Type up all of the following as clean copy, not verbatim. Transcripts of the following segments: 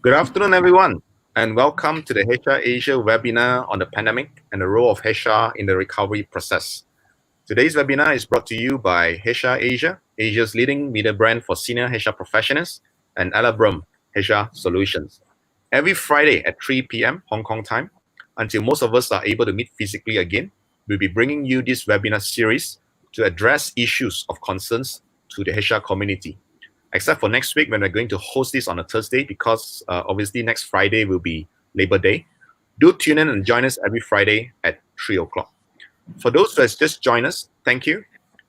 Good afternoon, everyone, and welcome to the HR Asia webinar on the pandemic and the role of HR in the recovery process. Today's webinar is brought to you by HR Asia, Asia's leading media brand for senior HR professionals, and Alabrum HR Solutions. Every Friday at 3 p.m. Hong Kong time, until most of us are able to meet physically again, we'll be bringing you this webinar series to address issues of concerns to the HR community. Except for next week when we're going to host this on a Thursday because obviously next Friday will be Labor Day. Do tune in and join us every Friday at 3 o'clock. For those who have just joined us, thank you.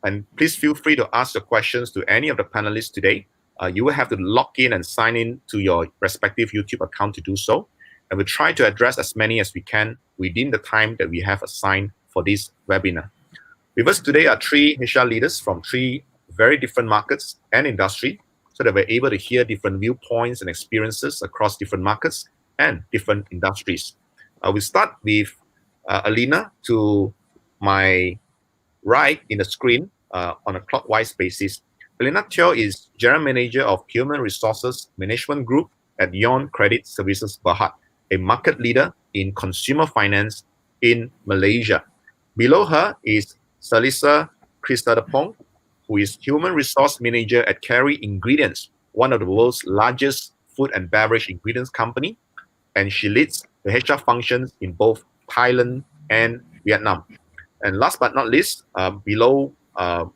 And please feel free to ask your questions to any of the panelists today. You will have to log in and sign in to your respective YouTube account to do so. And we'll try to address as many as we can within the time that we have assigned for this webinar. With us today are three HR leaders from three very different markets and industry, so that we're able to hear different viewpoints and experiences across different markets and different industries. We'll start with Alina to my right in the screen on a clockwise basis. Alina Teo is General Manager of Human Resources Management Group at AEON Credit Services Berhad, a market leader in consumer finance in Malaysia. Below her is Salisa Kristadapong, who is Human Resource Manager at Kerry Ingredients, one of the world's largest food and beverage ingredients company, and she leads the HR functions in both Thailand and Vietnam. And last but not least, below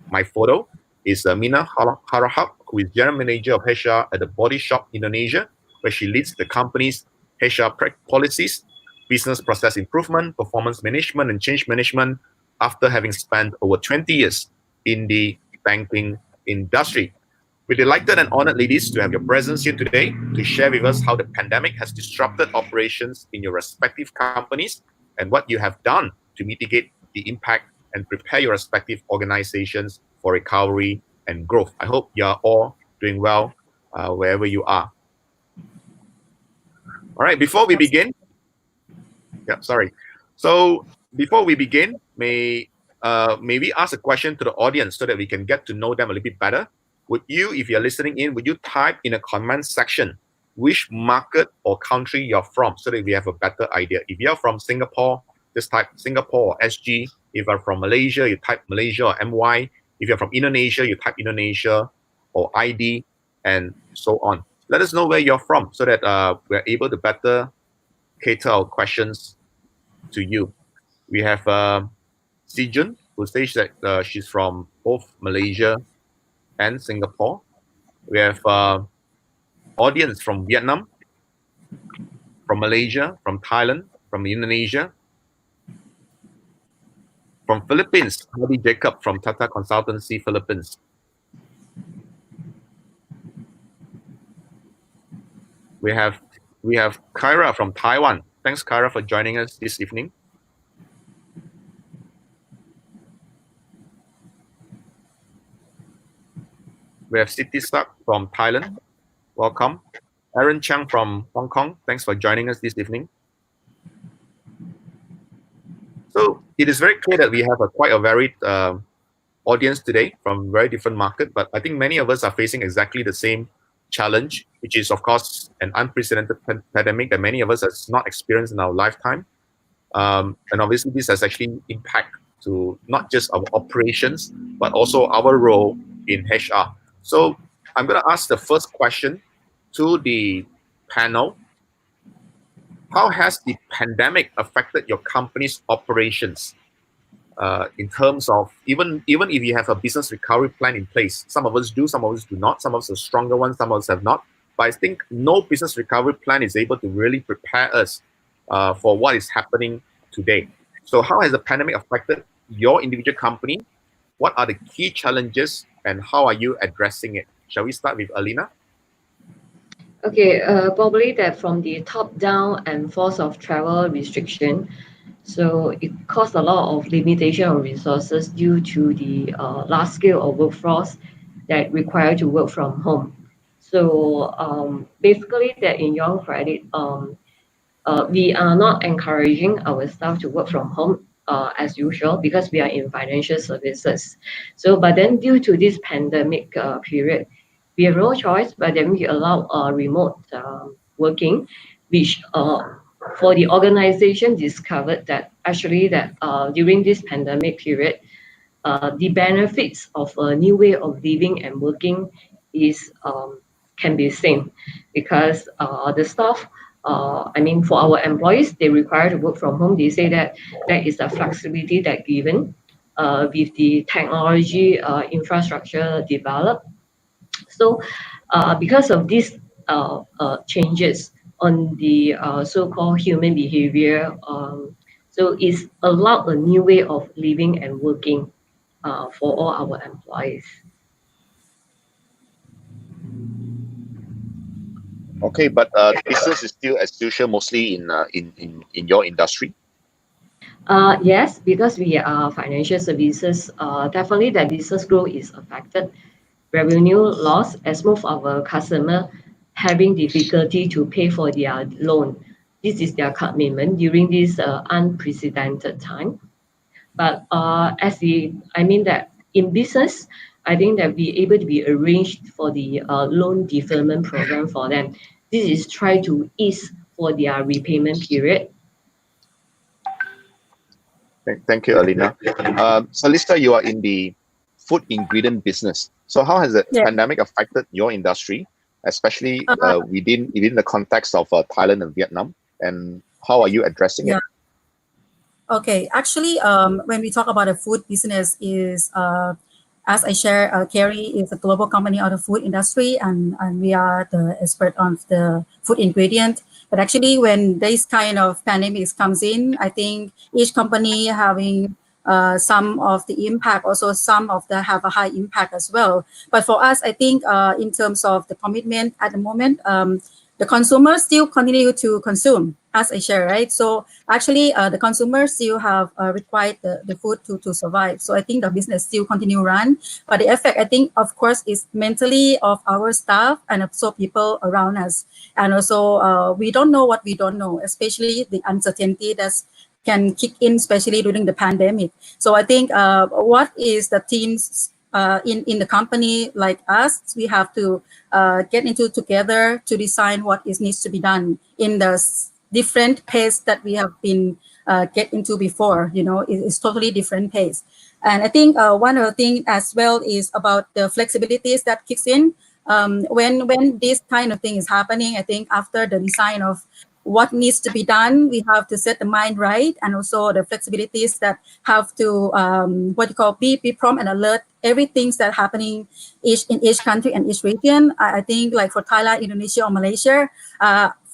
my photo is Mina Harahap, who is General Manager of HR at the Body Shop Indonesia, where she leads the company's HR policies, business process improvement, performance management, and change management after having spent over 20 years in the banking industry. We're delighted and honored, ladies, to have your presence here today to share with us how the pandemic has disrupted operations in your respective companies and what you have done to mitigate the impact and prepare your respective organizations for recovery and growth. I hope you're all doing well wherever you are. All right, before we begin, So before we begin, may we ask a question to the audience so that we can get to know them a little bit better? Would you, if you're listening in, would you type in a comment section which market or country you're from so that we have a better idea? If you're from Singapore, just type Singapore or SG. If you're from Malaysia, you type Malaysia or MY. If you're from Indonesia, you type Indonesia or ID and so on. Let us know where you're from so that we're able to better cater our questions to you. We have Sijun, who says that she's from both Malaysia and Singapore. We have audience from Vietnam, from Malaysia, from Thailand, from Indonesia, from Philippines, Hadi Jacob from Tata Consultancy Philippines. We have Kyra from Taiwan. Thanks, Kyra, for joining us this evening. We have Siti Sak from Thailand. Welcome. Aaron Chang from Hong Kong. Thanks for joining us this evening. So it is very clear that we have quite a varied audience today from very different markets, but I think many of us are facing exactly the same challenge, which is, of course, an unprecedented pandemic that many of us has not experienced in our lifetime. And obviously, this has actually impact to not just our operations, but also our role in HR. So I'm going to ask the first question to the panel. How has the pandemic affected your company's operations in terms of, even if you have a business recovery plan in place? Some of us do, some of us do not. Some of us are stronger ones, some of us have not. But I think no business recovery plan is able to really prepare us for what is happening today. So how has the pandemic affected your individual company? What are the key challenges and how are you addressing it? Shall we start with Alina? Okay, probably that from the top down and force of travel restriction, so it caused a lot of limitation of resources due to the large scale of workforce that require to work from home. So basically that in Young Credit, we are not encouraging our staff to work from home as usual because we are in financial services. So, but then due to this pandemic period, we have no choice, but then we allow remote working, which for the organization discovered that actually that during this pandemic period, the benefits of a new way of living and working is can be seen because the staff, I mean, for our employees, they require to work from home. They say that that is the flexibility that given with the technology infrastructure developed. So, because of these changes on the so-called human behavior, so it's allowed a new way of living and working for all our employees. Okay, but business is still as usual, mostly in your industry. Yes, because we are financial services, definitely the business growth is affected. Revenue loss as most of our customer having difficulty to pay for their loan. This is their commitment during this unprecedented time. But I mean that in business, I think that we able to be arranged for the loan deferment program for them. This is try to ease for their repayment period. Thank you, Alina. Salista, you are in the food ingredient business. So how has the Yeah. pandemic affected your industry, especially within the context of Thailand and Vietnam? And how are you addressing it? Okay, actually, when we talk about a food business, is as I share, Kerry is a global company out of food industry, and we are the expert on the food ingredient. But actually, when this kind of pandemics comes in, I think each company having some of the impact, also some of them have a high impact as well. But for us, I think in terms of the commitment at the moment, the consumers still continue to consume, as I share, right? So actually, the consumers still have required the food to survive. So I think the business still continue run. But the effect, I think, of course, is mentally of our staff and also people around us. And also, we don't know what we don't know, especially the uncertainty that's can kick in, especially during the pandemic. So I think what is the teams in the company like us, we have to get into together to design what is needs to be done in the different pace that we have been get into before. You know, it's totally different pace. And I think one of the things as well is about the flexibilities that kicks in when this kind of thing is happening. I think after the design of what needs to be done, we have to set the mind right, and also the flexibilities that have to what you call be prompt and alert everything that happening in each country and each region. I think like for Thailand, Indonesia, or Malaysia,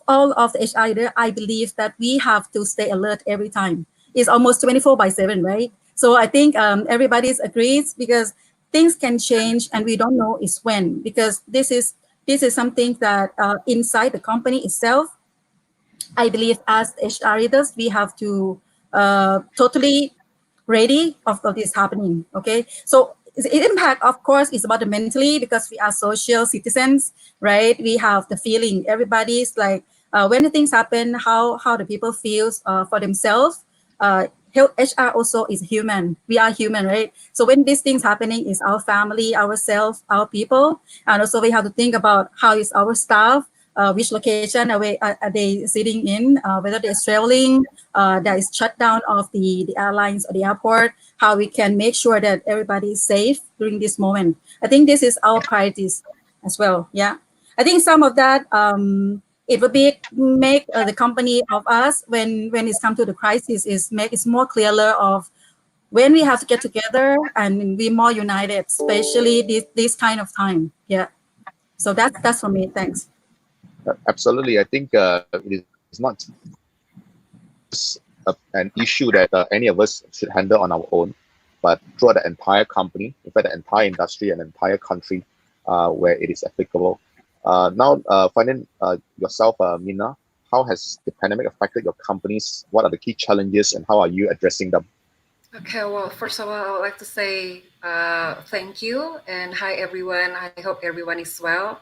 all of the HR leader, I believe that we have to stay alert every time. It's almost 24/7, right? So I think everybody agrees because things can change and we don't know is when, because this is something that inside the company itself, I believe as HR leaders, we have to totally ready of this happening. Okay, so the impact, of course, is about the mentally because we are social citizens, right? We have the feeling. Everybody's like when the things happen, how the people feels for themselves. HR also is human. We are human, right? So when these things happening, is our family, ourselves, our people, and also we have to think about how is our staff. Which location are they sitting in, whether they're traveling, there is shutdown of the airlines or the airport, how we can make sure that everybody is safe during this moment. I think this is our priorities as well. Yeah, I think some of that it would be make the company of us when it's come to the crisis is make it more clearer of when we have to get together and be more united, especially this kind of time. Yeah, so that's for me. Thanks. Absolutely. I think it is not an issue that any of us should handle on our own, but throughout the entire company, in fact, the entire industry and entire country where it is applicable. Now, finding yourself, Mina, how has the pandemic affected your companies? What are the key challenges and how are you addressing them? Okay, well, first of all, I would like to say thank you and hi everyone. I hope everyone is well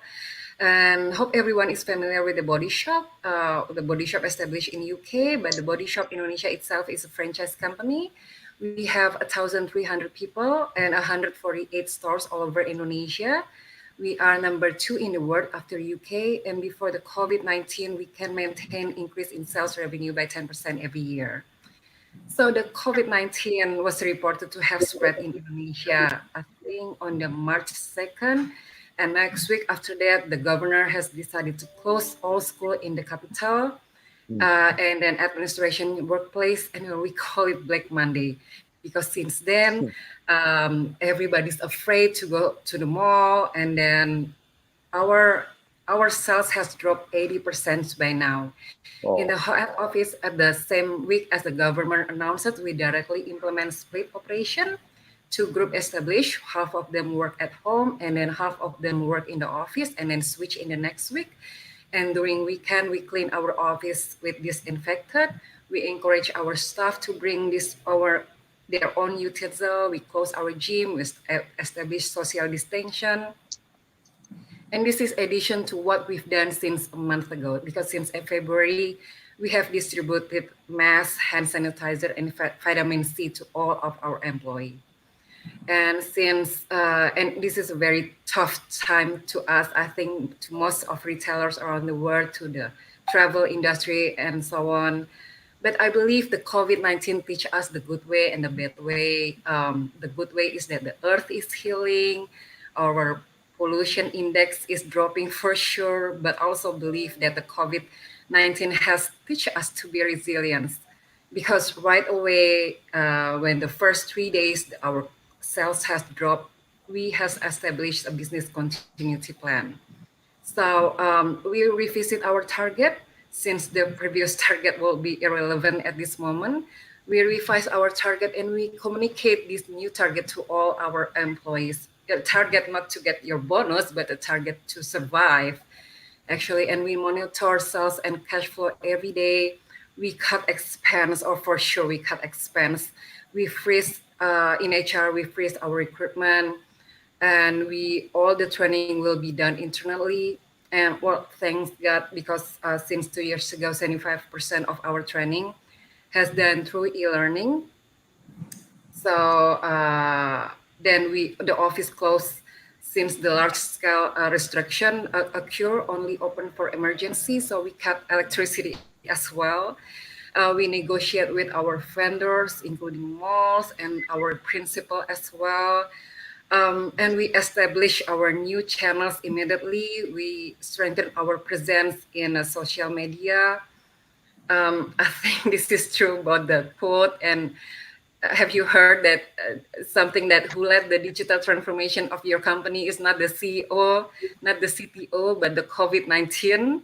and hope everyone is familiar with the Body Shop. The Body Shop established in UK, but the Body Shop Indonesia itself is a franchise company. We have 1,300 people and 148 stores all over Indonesia. We are number 2 in the world after UK, and before the COVID-19, we can maintain increase in sales revenue by 10% every year. So the COVID-19 was reported to have spread in Indonesia, I think on the March 2nd. And next week after that, the governor has decided to close all school in the capital, and then administration workplace, and we call it Black Monday. Because since then, everybody's afraid to go to the mall, and then our sales has dropped 80% by now. In the head office, at the same week as the government announced it, we directly implement split operation. 2 group established, half of them work at home, and then half of them work in the office, and then switch in the next week. And during weekend, we clean our office with disinfectant. We encourage our staff to bring their own utensil. We close our gym. We establish social distinction. And this is addition to what we've done since a month ago, because since February, we have distributed mask, hand sanitizer, and vitamin C to all of our employees. And since, and this is a very tough time to us, I think, to most of retailers around the world, to the travel industry and so on. But I believe the COVID-19 teach us the good way and the bad way. The good way is that the earth is healing, our pollution index is dropping for sure, but also believe that the COVID-19 has teach us to be resilient. Because right away, when the first 3 days our sales has dropped, we has established a business continuity plan. So we revisit our target. Since the previous target will be irrelevant at this moment, we revise our target and we communicate this new target to all our employees. The target not to get your bonus, but the target to survive, actually. And we monitor sales and cash flow every day. We cut expense, or for sure we cut expense. We freeze, in HR, we freeze our recruitment, and all the training will be done internally. And well, thanks God, because since 2 years ago, 75% of our training has done through e-learning. So then the office closed since the large-scale restriction occur, only open for emergency. So we cut electricity as well. We negotiate with our vendors, including malls and our principal as well. And we establish our new channels immediately. We strengthen our presence in social media. I think this is true about the quote. And have you heard that something that who led the digital transformation of your company is not the CEO, not the CTO, but the COVID-19?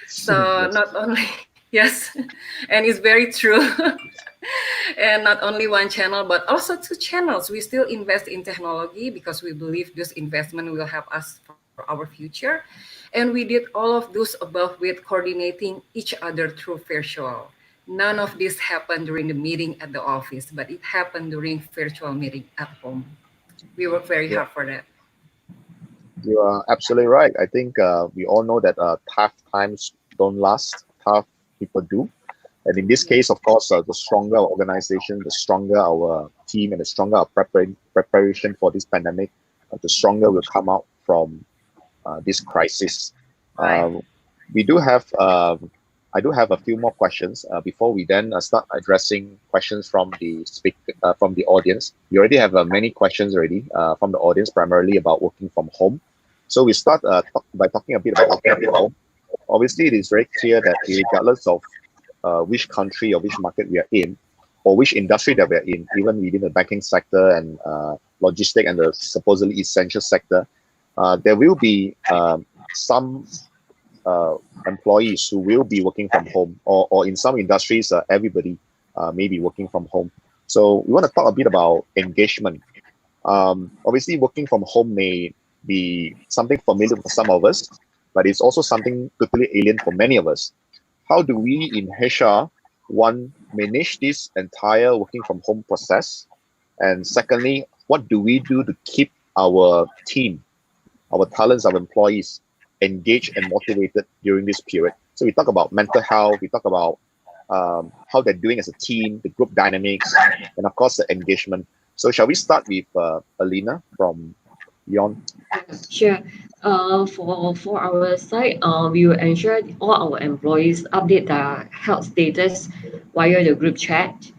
So not only, yes, and it's very true. And not only one channel, but also 2 channels. We still invest in technology because we believe this investment will help us for our future. And we did all of those above with coordinating each other through virtual. None of this happened during the meeting at the office, but it happened during virtual meeting at home. We work very hard for that. You are absolutely right. I think we all know that tough times don't last, tough people do. And in this case, of course, the stronger our organization, the stronger our team, and the stronger our preparation for this pandemic, the stronger we'll come out from this crisis. We do have, I do have a few more questions before we then start addressing questions from the from the audience. We already have many questions already from the audience, primarily about working from home. So we start by talking a bit about working from home. Obviously, it is very clear that regardless of which country or which market we are in, or which industry that we are in, even within the banking sector and logistic and the supposedly essential sector, there will be some employees who will be working from home, or in some industries, everybody may be working from home. So we want to talk a bit about engagement. Obviously, working from home may be something familiar for some of us, but it's also something totally alien for many of us. How do we in HR, one, manage this entire working from home process? And secondly, what do we do to keep our team, our talents, our employees engaged and motivated during this period? So we talk about mental health, we talk about how they're doing as a team, the group dynamics, and of course the engagement. So shall we start with Alina from AEON? Sure. For our side, we will ensure all our employees update their health status via the group chat.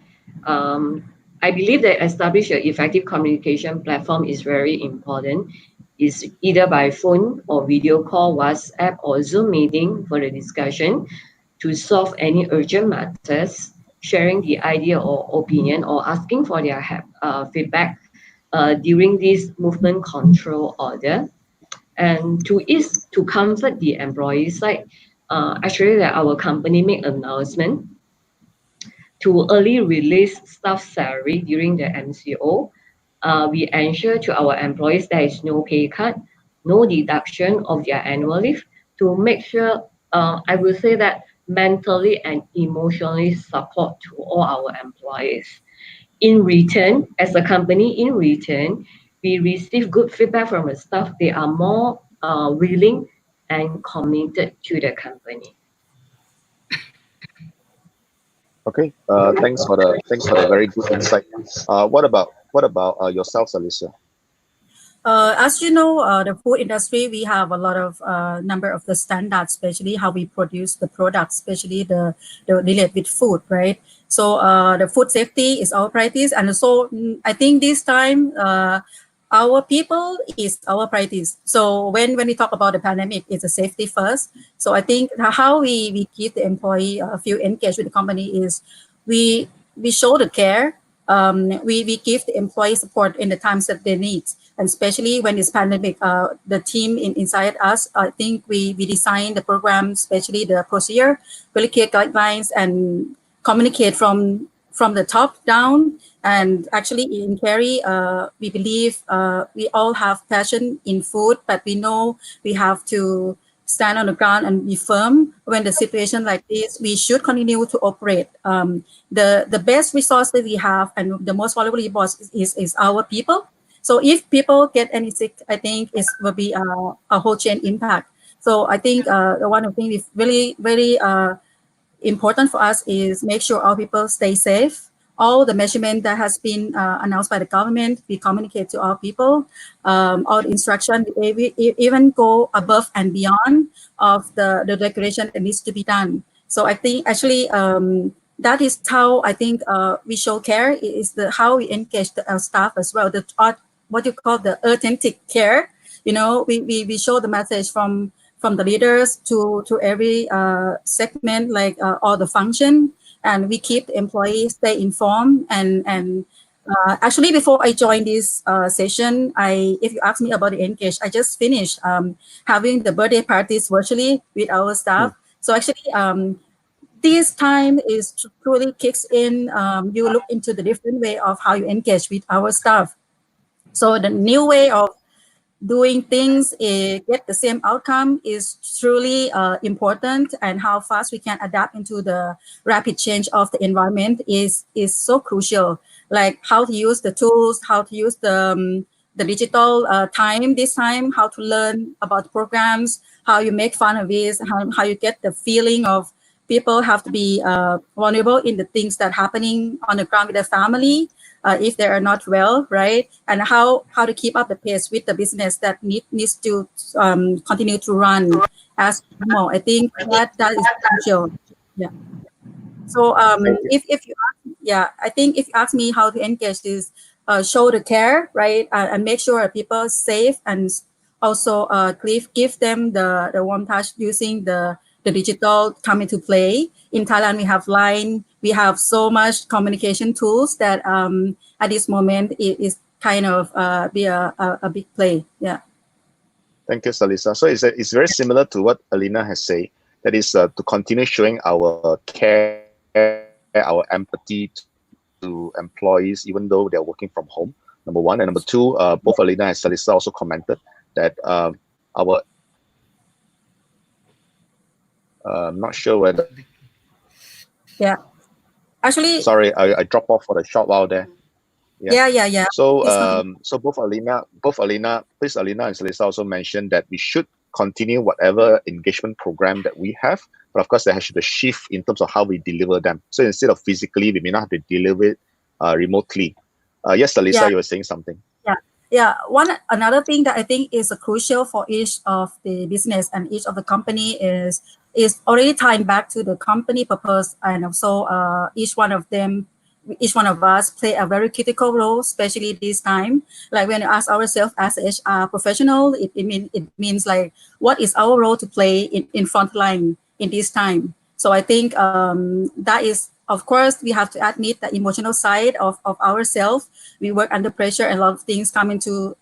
Um, I believe that establish an effective communication platform is very important. Is either by phone or video call, WhatsApp or Zoom meeting for the discussion to solve any urgent matters, sharing the idea or opinion or asking for their feedback during this movement control order. And to comfort the employee side, actually that our company make announcement to early release staff salary during the MCO. We ensure to our employees there is no pay cut, no deduction of their annual leave to make sure, I will say that mentally and emotionally support to all our employees. In return, as a company, in return, we receive good feedback from the staff. They are more willing and committed to the company. Okay. Thanks for the very good insight. What about yourself, Salisa? As you know, the food industry, we have a lot of number of the standards, especially how we produce the products, especially the related with food, right? So the food safety is our priorities, and so I think this time our people is our priorities. So when we talk about the pandemic, it's a safety first. So I think how we keep the employee feel engaged with the company is we show the care. We give the employee support in the times that they need, and especially when this pandemic, the team inside us, I think we design the program, especially the procedure, really clear guidelines and communicate from the top down. And actually in Kerry, we believe we all have passion in food, but we know we have to stand on the ground and be firm when the situation like this. We should continue to operate. The best resource that we have and the most valuable resource is our people. So if people get any sick, I think it will be a whole chain impact. So I think the one of the things is really, very important for us is make sure our people stay safe. All the measurement that has been announced by the government, we communicate to our people. All the instruction, we even go above and beyond of the regulation that needs to be done. So I think actually that is how I think we show care, is how we engage our staff as well. What you call the authentic care. You know, we show the message from the leaders to every segment, like all the function, and we keep the employees stay informed. And actually, before I joined this session, if you ask me about the engage, I just finished having the birthday parties virtually with our staff. So actually, this time is truly kicks in. You look into the different way of how you engage with our staff. So the new way of doing things get the same outcome is truly important, and how fast we can adapt into the rapid change of the environment is so crucial. Like how to use the tools, how to use the digital time this time, how to learn about programs, how you make fun of it, how you get the feeling of people have to be vulnerable in the things that happening on the ground with their family. If they are not well, right? And how to keep up the pace with the business that needs to continue to run as normal. I think that is crucial. Yeah. So if you I think if you ask me how to engage is show the care, right? And make sure people are safe, and also give them the warm touch using the digital come into play. In Thailand, we have Line. We have so much communication tools that at this moment it is kind of be a big play. Yeah. Thank you, Salisa. So it's very similar to what Alina has said. That is to continue showing our care, our empathy to employees, even though they're working from home. Number one, and number two, both Alina and Salisa also commented that our I'm not sure whether. Yeah. Actually. Sorry, I dropped off for a short while there. Yeah. So so both Alina and Salisa also mentioned that we should continue whatever engagement program that we have, but of course there has to be a shift in terms of how we deliver them. So instead of physically, we may not have to deliver it remotely. Yes, Salisa, you were saying something. Yeah, another thing that I think is crucial for each of the business and each of the company is already tying back to the company purpose, and also each one of us play a very critical role, especially this time. Like when you ask ourselves as a HR professional, it means like what is our role to play in front line in this time. So I think that is, of course, we have to admit the emotional side of ourselves. We work under pressure and a lot of things come into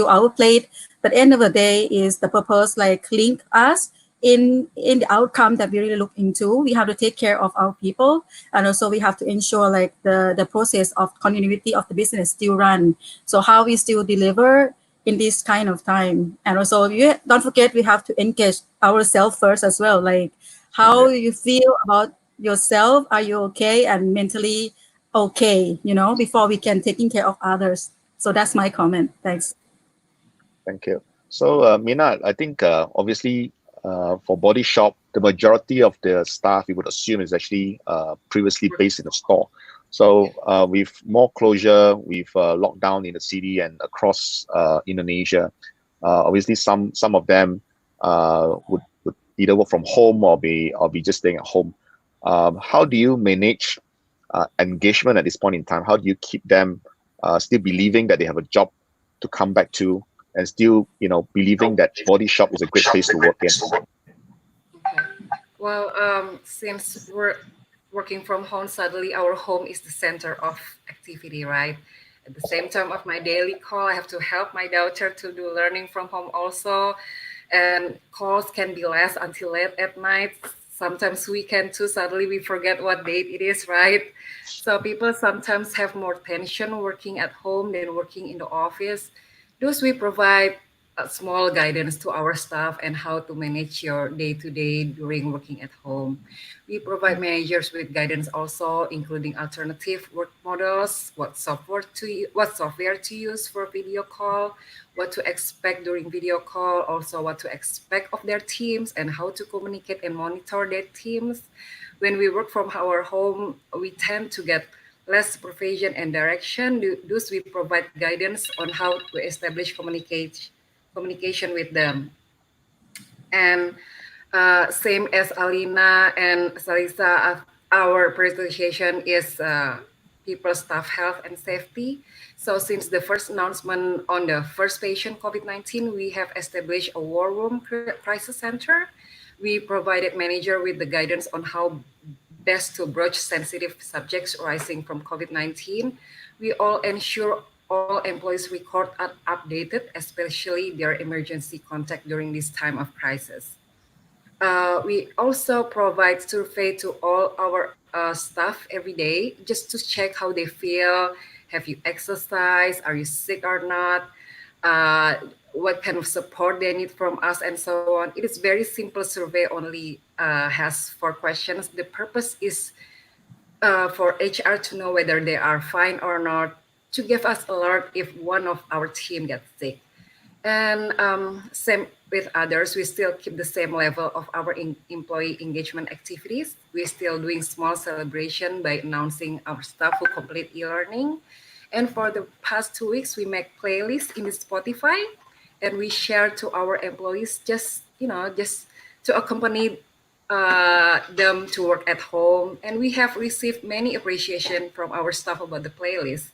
our plate. But end of the day is the purpose like link us in the outcome that we really look into. We have to take care of our people, and also we have to ensure like the process of continuity of the business still run. So how we still deliver in this kind of time. And also you don't forget we have to engage ourselves first as well. Like how you feel about yourself, are you okay and mentally okay, before we can taking care of others. So that's my comment. Thanks. Thank you. So, Mina, I think obviously for Body Shop, the majority of the staff we would assume is actually previously based in the store. So with more closure, with lockdown in the city and across Indonesia, obviously some of them would either work from home or be just staying at home. How do you manage engagement at this point in time? How do you keep them still believing that they have a job to come back to, and still, believing that Body Shop is a great place to work in? Okay. Well, since we're working from home, suddenly our home is the center of activity, right? At the same time of my daily call, I have to help my daughter to do learning from home also. And calls can be less until late at night. Sometimes weekend too, suddenly we forget what date it is, right? So people sometimes have more tension working at home than working in the office. Thus, we provide a small guidance to our staff and how to manage your day-to-day during working at home. We provide managers with guidance also, including alternative work models, what software to use for video call, what to expect during video call, also what to expect of their teams and how to communicate and monitor their teams. When we work from our home, we tend to get less supervision and direction. Thus, we provide guidance on how to establish communication with them. And same as Alina and Salisa, our presentation is people, staff health and safety. So since the first announcement on the first patient COVID-19, we have established a war room crisis center. We provided manager with the guidance on how best to broach sensitive subjects arising from COVID-19. We all ensure all employees' records are updated, especially their emergency contact during this time of crisis. We also provide survey to all our staff every day just to check how they feel. Have you exercised? Are you sick or not? What kind of support they need from us and so on. It is very simple survey, only has 4 questions. The purpose is for HR to know whether they are fine or not, to give us alert if one of our team gets sick. And same with others, we still keep the same level of our employee engagement activities. We're still doing small celebration by announcing our staff who complete e-learning. And for the past 2 weeks, we make playlists in the Spotify and we share to our employees just to accompany them to work at home. And we have received many appreciation from our staff about the playlist.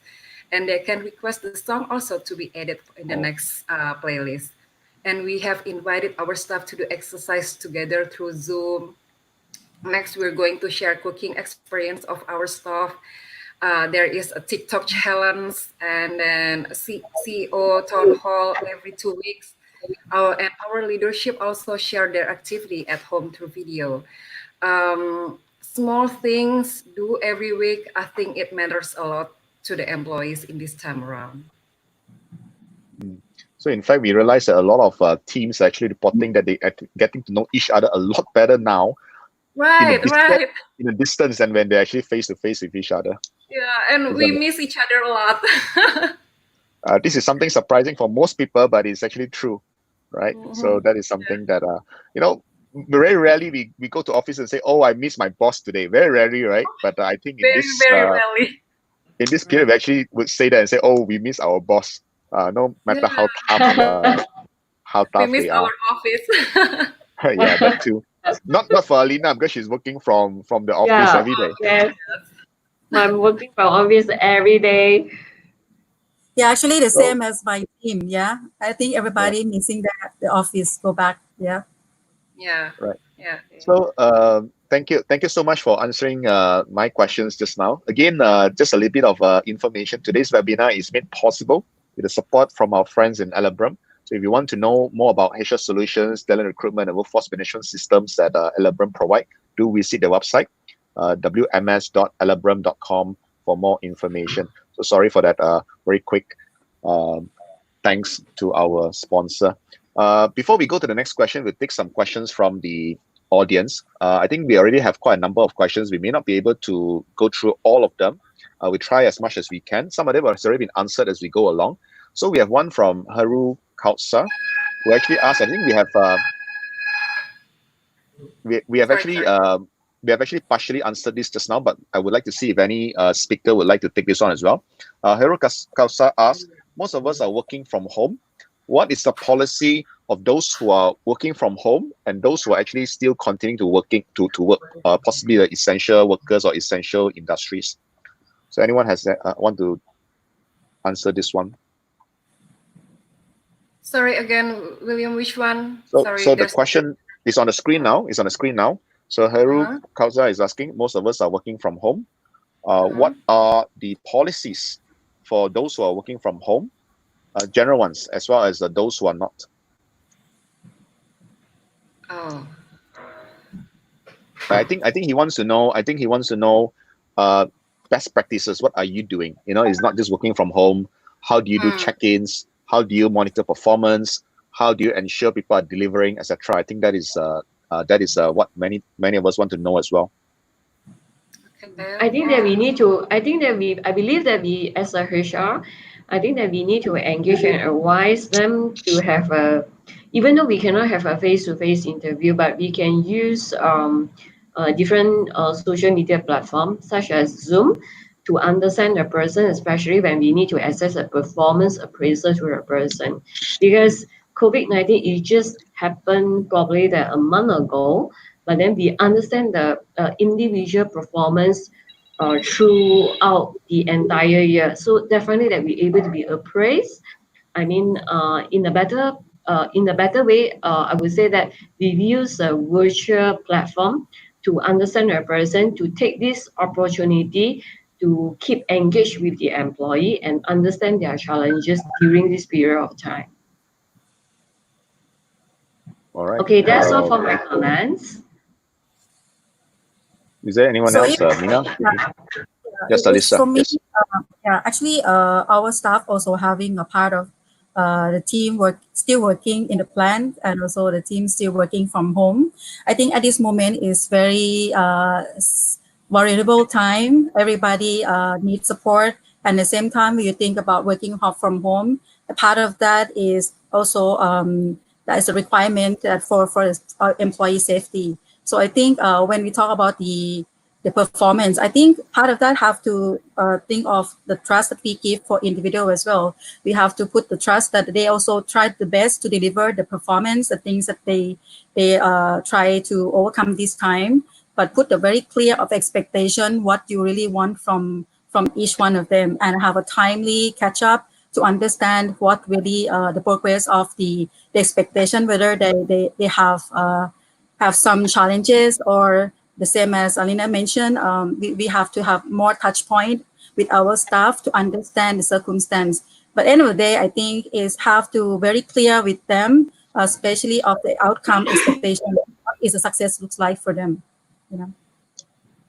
And they can request the song also to be added in the next playlist. And we have invited our staff to do exercise together through Zoom. Next, we're going to share cooking experience of our staff. There is a TikTok challenge and then CEO town hall every 2 weeks. And our leadership also share their activity at home through video. Small things do every week. I think it matters a lot to the employees in this time around. So in fact, we realized that a lot of teams are actually reporting that they are getting to know each other a lot better now. Right. In a distance than when they're actually face to face with each other. Yeah, and we miss each other a lot. This is something surprising for most people, but it's actually true, right? Mm-hmm. So that is something that, very rarely we go to office and say, oh, I miss my boss today. Very rarely, right? But I think very rarely. In this period, we actually would say that and say, oh, we miss our boss. no matter Yeah, how we tough miss they our are. office. Yeah, that too. Not for Alina because she's working from the office Yeah, every day. yes. I'm working from office every day. Yeah, actually the So same as my team. Yeah, I think yeah, everybody missing the office go back. Yeah. Yeah, right. yeah, So thank you so much for answering my questions just now. Again, just a little bit of information. Today's webinar is made possible with the support from our friends in Elabrum. So if you want to know more about HR solutions, talent recruitment, and workforce management systems that Elabrum provide, do visit the website wms.elabrum.com for more information. So sorry for that very quick um, thanks to our sponsor. Before we go to the next question, we'll take some questions from the audience. I think we already have quite a number of questions. We may not be able to go through all of them. We try as much as we can. Some of them have already been answered as we go along. So we have one from Haru Kautsa, who actually asked, I think we have we have sorry, actually sorry. we have actually partially answered this just now, but I would like to see if any speaker would like to take this on as well. Haru Kausa asked, most of us are working from home. What is the policy of those who are working from home and those who are actually still continuing to work, possibly the essential workers or essential industries? So anyone has want to answer this one? Sorry again, William, which one? So Sorry, so the there's. question is on the screen now. It's on the screen now. So Haru Uh-huh, Kausa is asking, most of us are working from home. uh-huh. What are the policies for those who are working from home, general ones, as well as those who are not? Oh, I think he wants to know. I think he wants to know best practices. What are you doing? You know, it's not just working from home. How do you do mm, check-ins? How do you monitor performance? How do you ensure people are delivering, etc.? I think that is what many of us want to know as well. okay. I think that we need to, I believe that we, as a HR, I think that we need to engage and advise them to have even though we cannot have a face-to-face interview, but we can use different social media platforms such as Zoom to understand the person, especially when we need to assess a performance appraisal to a person. Because COVID-19, it just happened probably that a month ago, but then we understand the individual performance throughout the entire year. So definitely that we're able to be appraised. I mean, in a better way, I would say that we use a virtual platform to understand a person, to take this opportunity to keep engaged with the employee and understand their challenges during this period of time. All right. Okay, that's all for my comments. Is there anyone So else, if Mina? Yes, it's Alisa. for me, Yes. yeah, actually, our staff also having a part of the team still working in the plant, and also the team still working from home. I think at this moment is very vulnerable time. Everybody needs support, and at the same time, you think about working from home. A part of that is also that is a requirement that for employee safety. So I think when we talk about the performance, I think part of that have to think of the trust that we give for individual as well. We have to put the trust that they also tried the best to deliver the performance, the things that they try to overcome this time, but put a very clear of expectation what you really want from each one of them, and have a timely catch up to understand what really the progress of the expectation, whether they have some challenges, or the same as Alina mentioned, we have to have more touch point with our staff to understand the circumstance. But end of the day, I think is have to very clear with them, especially of the outcome expectation. What is a success looks like for them, you know.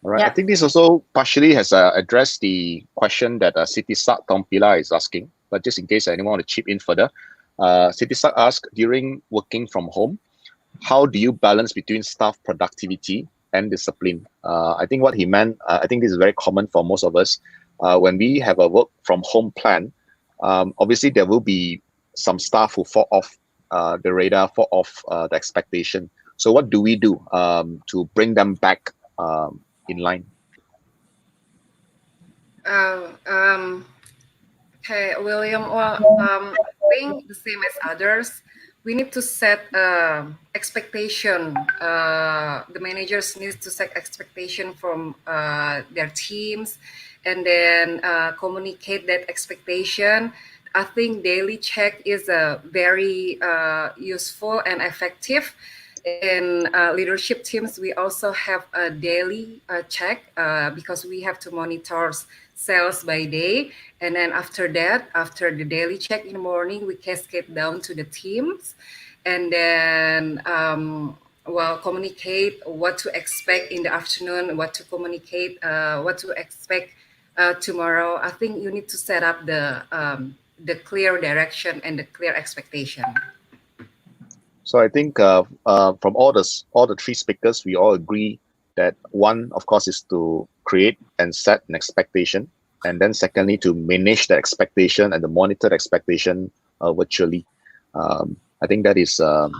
All right. I Yeah. think this also partially has addressed the question that Siti Sak Tompila is asking. But just in case anyone want to chip in further, Siti Sak asked, during working from home, how do you balance between staff productivity and discipline? I think what he meant, I think this is very common for most of us. When we have a work from home plan, obviously there will be some staff who fall off the radar, fall off the expectation. So what do we do to bring them back in line? Uh, um, Okay, William. Well, I think the same as others. We need to set expectation. The managers need to set expectation from their teams, and then communicate that expectation. I think daily check is very useful and effective. In leadership teams, we also have a daily check because we have to monitor sales by day. And then after that, after the daily check in the morning, we cascade down to the teams. And then, well, communicate what to expect in the afternoon, what to communicate, what to expect tomorrow. I think you need to set up the clear direction and the clear expectation. So I think from all the three speakers, we all agree that one, of course, is to create and set an expectation, and then secondly, to manage the expectation and the monitor the expectation virtually. I think that is the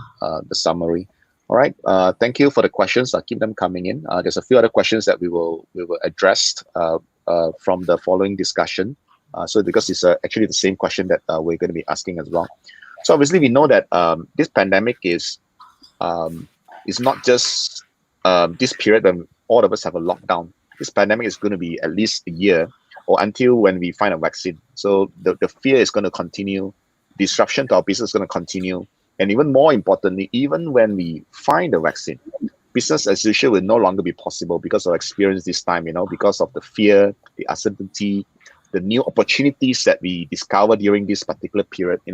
summary. All right. Thank you for the questions. I'll keep them coming in. There's a few other questions that we will address from the following discussion. So because it's actually the same question that we're going to be asking as well. So obviously we know that this pandemic is not just this period when all of us have a lockdown. This pandemic is going to be at least a year or until when we find a vaccine. So the fear is going to continue. Disruption to our business is going to continue. And even more importantly, even when we find a vaccine, business as usual will no longer be possible because of experience this time, because of the fear, the uncertainty, the new opportunities that we discover during this particular period. We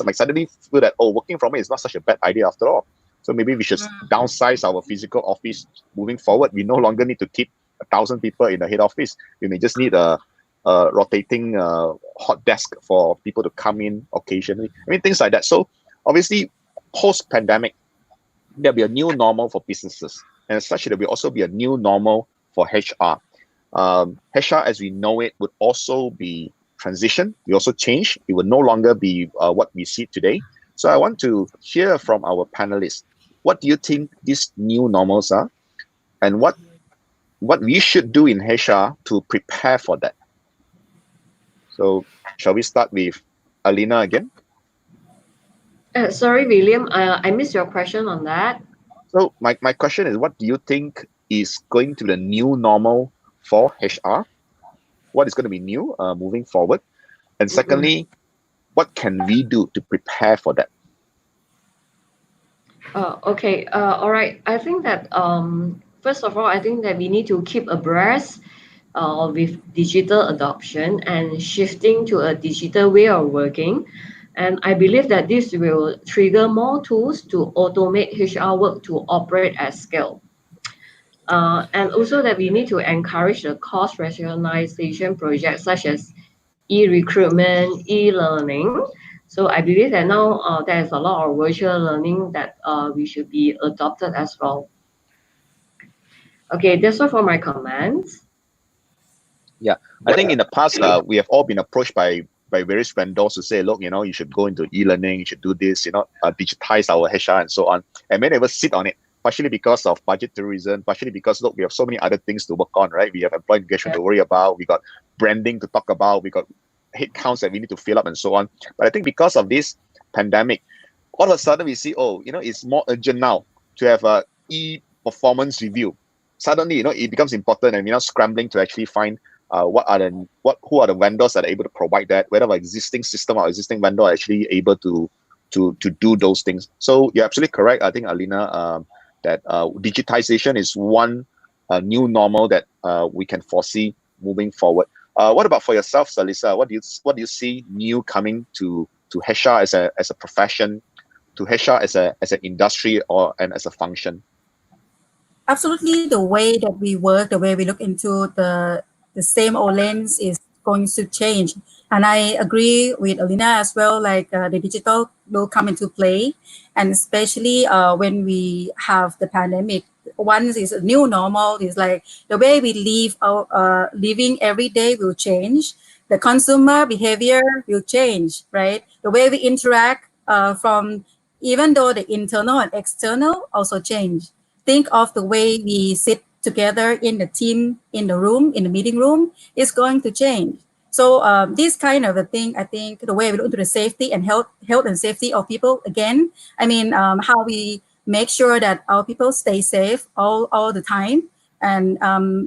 might suddenly feel that, working from it is not such a bad idea after all. So maybe we should downsize our physical office moving forward. We no longer need to keep 1,000 people in the head office. We may just need a rotating hot desk for people to come in occasionally. I mean, things like that. So obviously, post-pandemic, there'll be a new normal for businesses. And as such, there will also be a new normal for HR. HR, as we know it, would also be transition. We also change. It will no longer be what we see today. So I want to hear from our panelists. What do you think these new normals are? And what we should do in HR to prepare for that? So shall we start with Alina again? Sorry, William, I missed your question on that. So my question is, what do you think is going to be the new normal for HR? What is going to be new moving forward? And secondly, what can we do to prepare for that? Okay. All right. I think that first of all, I think that we need to keep abreast with digital adoption and shifting to a digital way of working. And I believe that this will trigger more tools to automate HR work to operate at scale. And also that we need to encourage the cost rationalization projects such as e-recruitment, e-learning. So I believe that now there is a lot of virtual learning that we should be adopted as well. Okay, that's all for my comments. Yeah, I think in the past, we have all been approached by various vendors to say, look, you should go into e-learning, you should do this, digitize our HR and so on. And many of us sit on it, partially because of budgetary reason, partially because, look, we have so many other things to work on, right? We have employee engagement to worry about, we got branding to talk about, we got headcounts that we need to fill up and so on. But I think because of this pandemic, all of a sudden we see, it's more urgent now to have a e-performance review. Suddenly, it becomes important, and we're now scrambling to actually find who are the vendors that are able to provide that, whether our existing system or existing vendor are actually able to do those things. So you're absolutely correct. I think, Alina, that digitization is one new normal that we can foresee moving forward. What about for yourself, Salisa? What do you see new coming to HR as a profession, to HR as an industry and as a function? Absolutely, the way that we work, the way we look into the same old lens is going to change. And I agree with Alina as well, like the digital will come into play. And especially when we have the pandemic, one is a new normal, is like the way we live our living every day will change. The consumer behavior will change, right? The way we interact from, even though the internal and external also change. Think of the way we sit together in the team, in the room, in the meeting room, is going to change. So this kind of a thing, I think the way we look into the safety and health and safety of people, again, I mean, how we make sure that our people stay safe all the time. And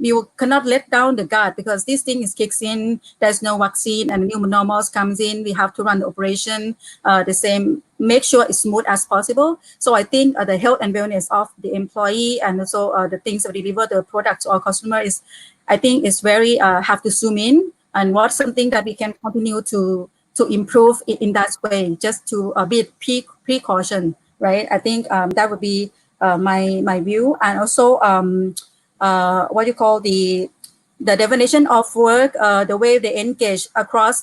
you cannot let down the guard because this thing is kicks in, there's no vaccine and new normals comes in, we have to run the operation the same, make sure it's smooth as possible. So I think the health and wellness of the employee and also the things that we deliver the product to our customer is, I think is very, have to zoom in and what's something that we can continue to improve in that way, just to be precaution, right? I think that would be my view. And also what you call the definition of work, the way they engage across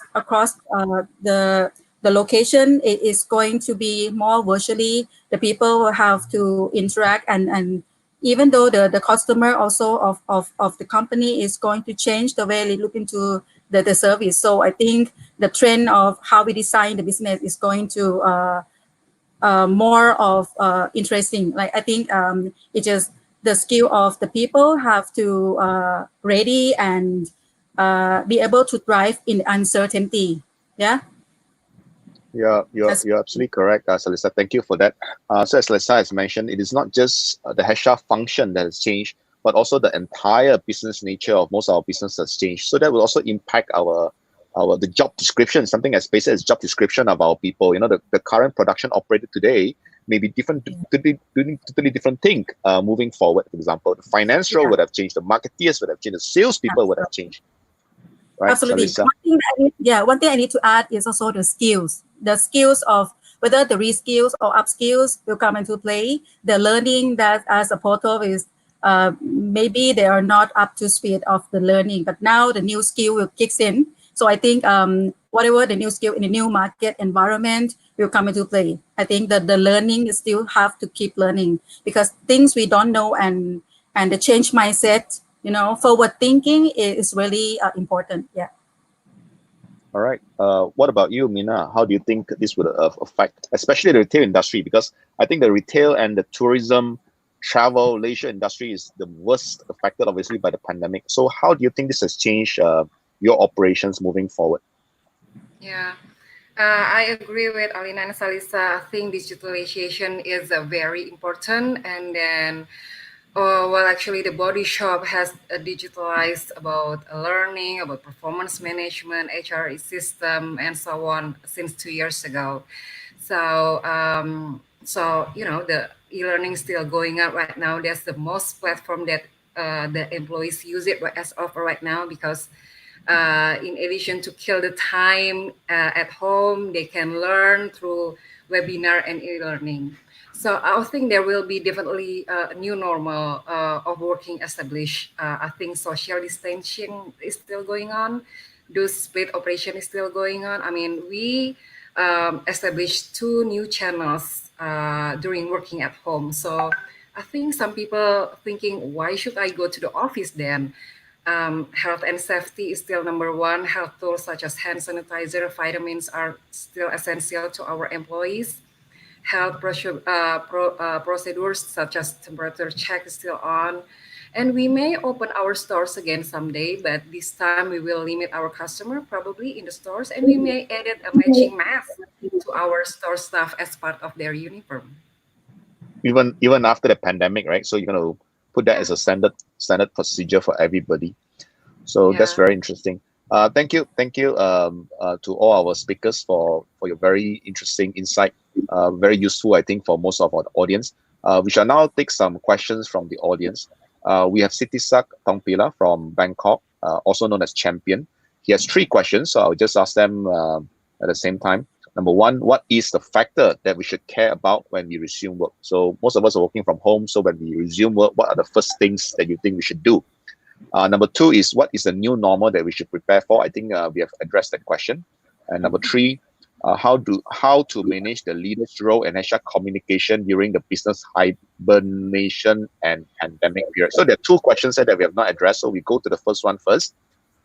the location is going to be more virtually. The people will have to interact, and even though the customer also of the company is going to change the way they look into the service. So I think the trend of how we design the business is going to more of interesting. Like I think it just the skill of the people have to ready and be able to thrive in uncertainty. Yeah. You're absolutely correct, Salisa. Thank you for that. So as Salisa has mentioned, it is not just the HR function that has changed, but also the entire business nature of most of our business has changed. So that will also impact the job description, something as basic as job description of our people. You know, the current production operator today may be different, could be doing totally different thing moving forward. For example, the finance role would have changed, the marketeers would have changed, the salespeople would have changed. Right, absolutely. Salisa? One thing I need to add is also the skills. The skills of whether the reskills or upskills will come into play. The learning that as a portal is maybe they are not up to speed of the learning, but now the new skill will kicks in. So I think whatever the new skill in the new market environment will come into play. I think that the learning is still have to keep learning because things we don't know and the change mindset, you know, forward thinking is really important. Yeah. All right. What about you, Mina? How do you think this would affect, especially the retail industry? Because I think the retail and the tourism, travel, leisure industry is the worst affected, obviously, by the pandemic. So how do you think this has changed your operations moving forward? Yeah, I agree with Alina and Salisa. I think digitalization is very important. And then, well, actually, the Body Shop has digitalized about learning, about performance management, HR system, and so on since 2 years ago. So, so you know, the e-learning is still going on right now. That's the most platform that the employees use it as of right now because in addition to kill the time at home, they can learn through webinar and e-learning. So I think there will be definitely a new normal of working established. I think social distancing is still going on. The split operation is still going on. I mean, we established 2 new channels during working at home. So I think some people thinking, why should I go to the office then? Health and safety is still number one. Health tools such as hand sanitizer, vitamins are still essential to our employees. Health procedures such as temperature check is still on. And we may open our stores again someday, but this time we will limit our customer probably in the stores, and we may add a matching mask to our store staff as part of their uniform. Even after the pandemic, right? So you're going to put that as a standard procedure for everybody. So that's very interesting. Thank you to all our speakers for your very interesting insight. Very useful, I think, for most of our audience. We shall now take some questions from the audience. We have Sitisak Tongpila from Bangkok, also known as Champion. He has 3 questions, so I'll just ask them at the same time. Number 1, what is the factor that we should care about when we resume work? So most of us are working from home. So when we resume work, what are the first things that you think we should do? Number 2 is what is the new normal that we should prepare for? I think we have addressed that question. And number 3, how to manage the leader's role and HR communication during the business hibernation and pandemic period. So there are 2 questions there that we have not addressed. So we go to the first one first.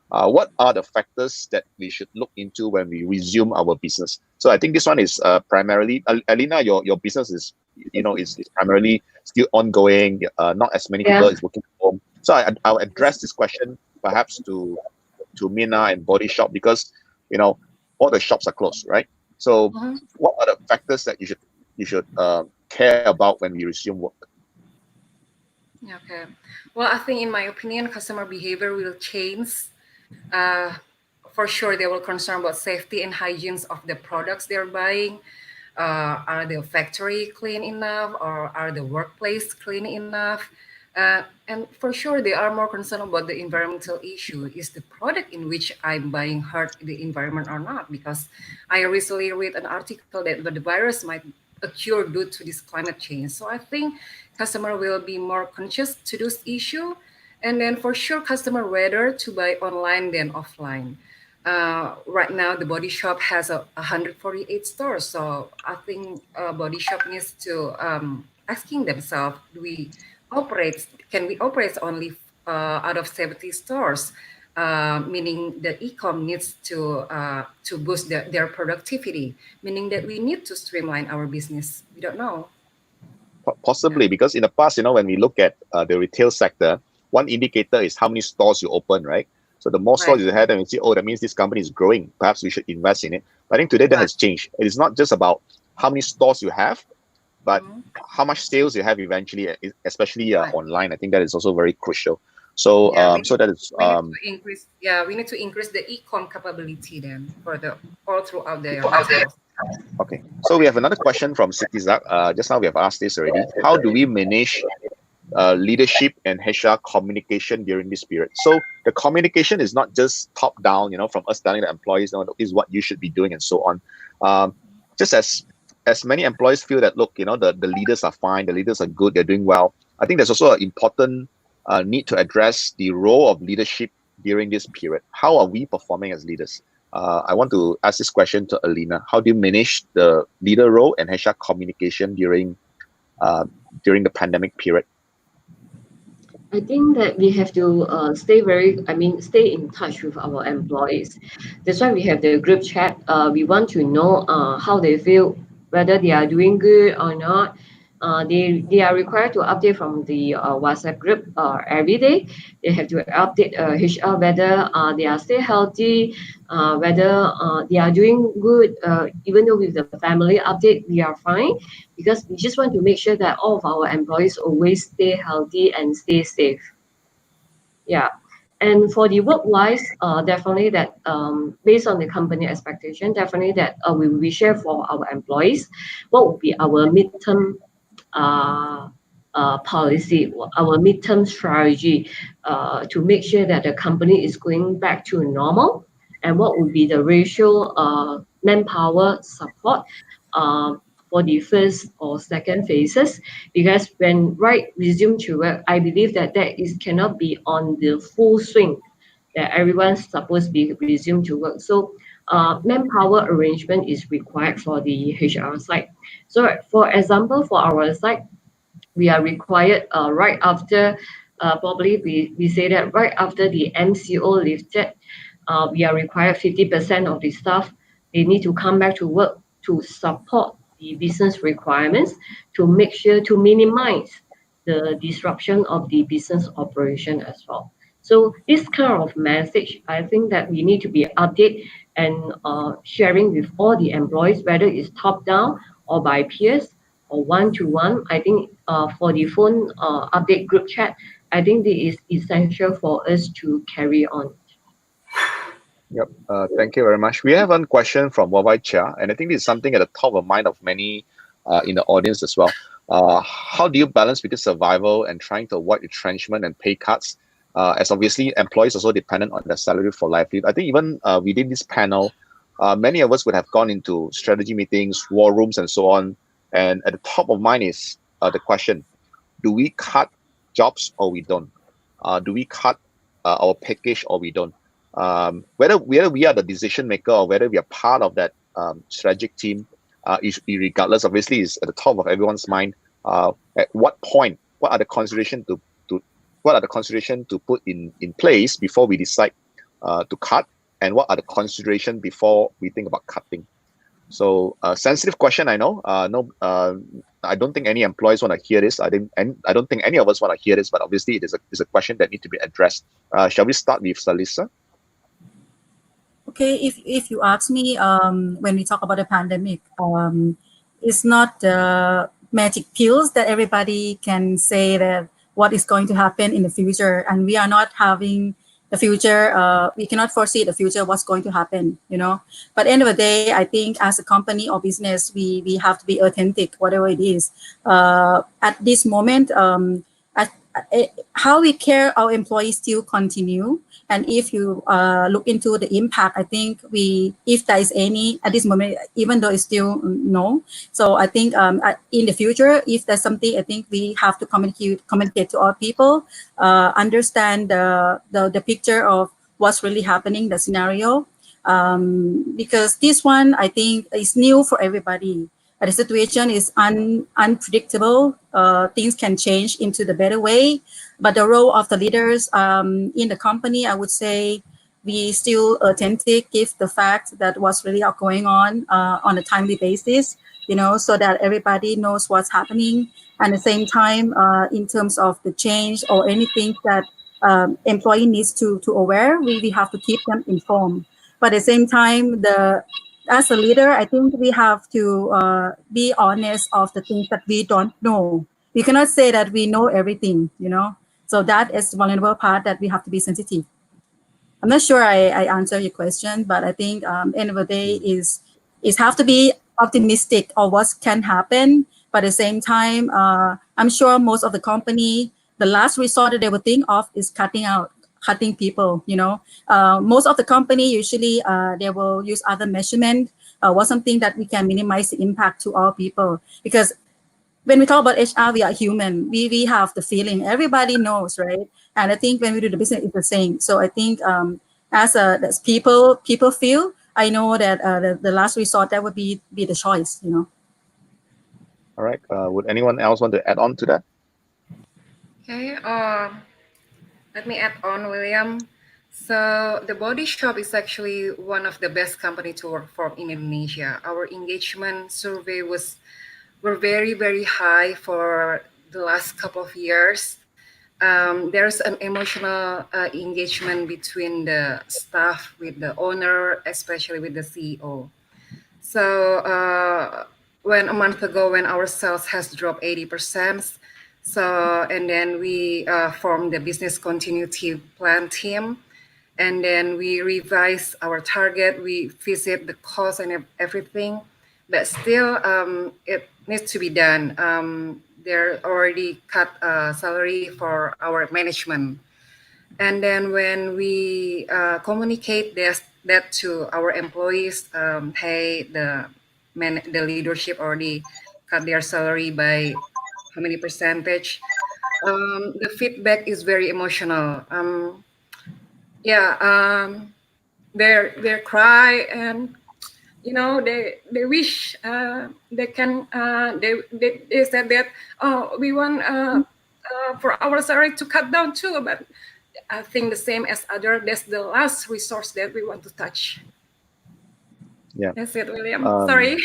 What are the factors that we should look into when we resume our business? So I think this one is primarily, Alina, your business is primarily still ongoing. Not as many people is working from home. So I'll address this question perhaps to to Mina and Body Shop because all the shops are closed, right? So what are the factors that you should care about when we resume work? Okay. Well, I think in my opinion, customer behavior will change. For sure, they will concern about safety and hygiene of the products they're buying. Are the factory clean enough, or are the workplace clean enough? And for sure, they are more concerned about the environmental issue. Is the product in which I'm buying hurt the environment or not? Because I recently read an article that the virus might occur due to this climate change. So I think customer will be more conscious to this issue. And then for sure, customer rather to buy online than offline. Right now, the Body Shop has 148 stores. So I think Body Shop needs to asking themselves, can we operate only out of 70 stores? Meaning the e-com needs to boost their productivity, meaning that we need to streamline our business. We don't know. Possibly, because in the past, when we look at the retail sector, one indicator is how many stores you open, right? So the more stores you have, and you see, oh, that means this company is growing. Perhaps we should invest in it. But I think today that has changed. It is not just about how many stores you have, but how much sales you have eventually, especially online. I think that is also very crucial. So, so that is we need to increase the e-com capability then for all throughout the retail. Okay, so we have another question from Sitizak. Just now we have asked this already. How do we manage leadership and HR communication during this period? So the communication is not just top down, from us telling the employees, this is what you should be doing and so on. Just as many employees feel that, look, the leaders are fine, the leaders are good, they're doing well. I think there's also an important need to address the role of leadership during this period. How are we performing as leaders? I want to ask this question to Alina. How do you manage the leader role and HR communication during the pandemic period? I think that we have to stay in touch with our employees. That's why we have the group chat. We want to know how they feel, whether they are doing good or not. They are required to update from the WhatsApp group every day. They have to update HR whether they are still healthy, whether they are doing good. Even though with the family update, we are fine, because we just want to make sure that all of our employees always stay healthy and stay safe. Yeah. And for the work-wise, definitely that based on the company expectation, definitely that we share for our employees what would be our midterm policy, our midterm strategy to make sure that the company is going back to normal, and what would be the ratio manpower support for the first or second phases. Because when resume to work, I believe that cannot be on the full swing that everyone's supposed to be resumed to work. So manpower arrangement is required for the HR side. So for example, for our side, we are required right after, probably we say that right after the MCO lifted, we are required 50% of the staff, they need to come back to work to support the business requirements, to make sure to minimize the disruption of the business operation as well. So this kind of message, I think that we need to be updated and sharing with all the employees, whether it's top down or by peers or one-to-one. I think for the phone update group chat, I think this is essential for us to carry on. Yep. Thank you very much. We have one question from Wawai Chia, and I think this is something at the top of mind of many in the audience as well. How do you balance between survival and trying to avoid retrenchment and pay cuts? As obviously employees also dependent on their salary for livelihood. I think even within this panel, many of us would have gone into strategy meetings, war rooms, and so on. And at the top of mind is the question: do we cut jobs or we don't? Do we cut our package or we don't? Whether we are the decision maker or whether we are part of that strategic team, is regardless. Obviously, is at the top of everyone's mind. At what point? What are the considerations to put in place before we decide to cut, and what are the considerations before we think about cutting? So, sensitive question, I know. No, I don't think any employees want to hear this. I don't think any of us want to hear this. But obviously, it is a question that needs to be addressed. Shall we start with Salisa? Okay, if you ask me, when we talk about the pandemic, it's not magic pills that everybody can say that what is going to happen in the future, and we are not having the future. We cannot foresee the future, what's going to happen, you know. But end of the day, I think as a company or business, we have to be authentic, whatever it is. At this moment, how we care our employees still continue. And if you look into the impact, I think if there is any at this moment, even though it's still no. So I think in the future, if there's something, I think we have to communicate to our people, understand the picture of what's really happening, the scenario, because this one I think is new for everybody. The situation is unpredictable. Things can change into the better way, but the role of the leaders in the company, I would say, we still authentic, give the fact that what's really going on a timely basis, you know, so that everybody knows what's happening. And at the same time, in terms of the change or anything that employee needs to aware, we have to keep them informed. But at the same time, as a leader, I think we have to be honest of the things that we don't know. We cannot say that we know everything, you know. So that is the vulnerable part that we have to be sensitive. I'm not sure I answer your question, but I think end of the day is have to be optimistic of what can happen. But at the same time, I'm sure most of the company, the last resort that they would think of is cutting people, you know. Most of the company usually they will use other measurement, or something that we can minimize the impact to our people. Because when we talk about HR, we are human. We have the feeling. Everybody knows, right? And I think when we do the business, it's the same. So I think as people feel, I know that the last resort that would be the choice, you know. All right. Would anyone else want to add on to that? Okay. Let me add on, William. So the Body Shop is actually one of the best company to work for in Indonesia. Our engagement survey were very, very high for the last couple of years. There's an emotional engagement between the staff with the owner, especially with the CEO. So when a month ago, when our sales has dropped 80%, so and then we formed the business continuity plan team, and then we revise our target. We visit the cost and everything, but still it needs to be done. They're already cut salary for our management. And then when we communicate that to our employees, hey, the leadership already cut their salary by how many percentage? The feedback is very emotional. They cry, and you know they wish they can. They said that, oh, we want for our salary to cut down too, but I think the same as other. That's the last resource that we want to touch. Yeah, That's it, William. Sorry.